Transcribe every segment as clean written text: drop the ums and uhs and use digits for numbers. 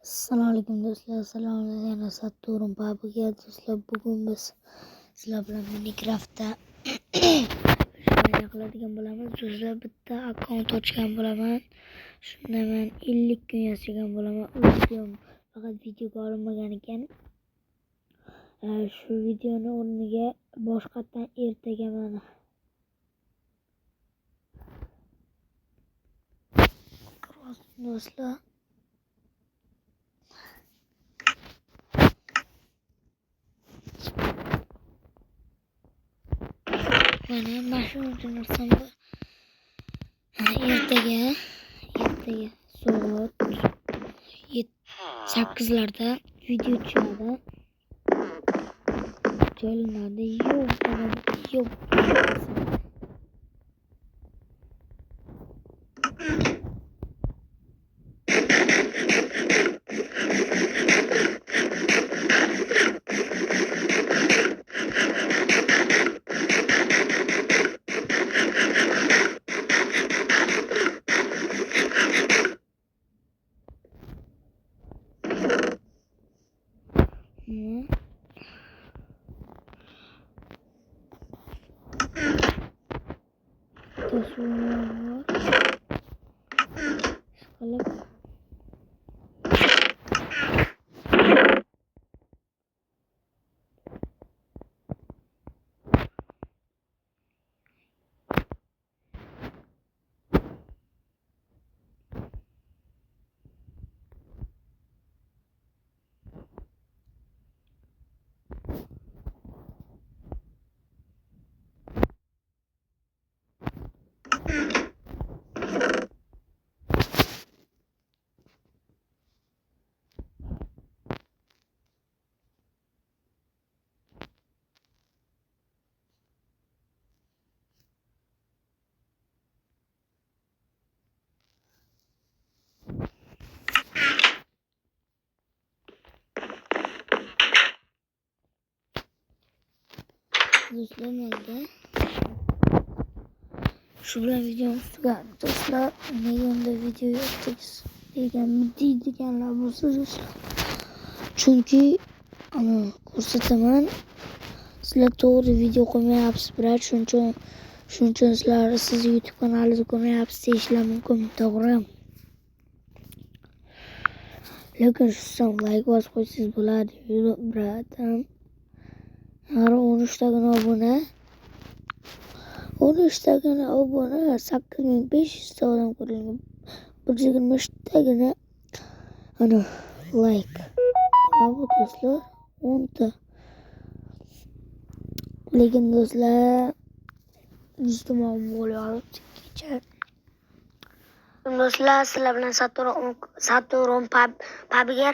Assalomu alaykum do'stlar. Assalomu alaykum. Yana Saturn pabiga do'stlar. Bugun biz sizlar bilan Minecraftda shunday qiladigan bo'lamiz. Do'stlar, bitta akkaunt ochgan bo'laman. Shunda men 50 kun yashagan bo'laman. U video faqat videoga olinmagan ekan. Shu videoni o'rniga boshqatdan ertaga mana do'stlar mana shu narsam ertaga soat 8larda video tushadi. Joylanadi. Yo'q. Do'stlar, shu bilan videomiz tugadi. Do'stlar, nega unda video yo'q deganlar bo'lsa do'stlar, chunki ko'rsataman, sizlar to'g'ri video qo'ymayapsiz, birat shuning uchun sizlar siz YouTube kanalingizni ko'rmayapsiz deyishlar mumkin, to'g'ri. Lekin shu sam like bosib qo'ysangiz bo'ladi, bratam. Har 13 tagina obuna 8500 ta odam ko'rilgan. 123 tagina like. Bu do'stlar 10 ta. Lekin do'stlar ijtimoiy bo'lyapti kecha. Do'stlar, sizlar bilan Saturn pabiga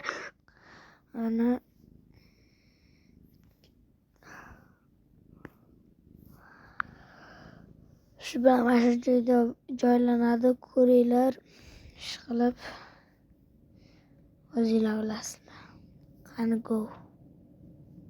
shu bilan mana shu joyda joylanadi, ko'ringlar. Ishqilib o'zinglar bilasizlar. Qani go.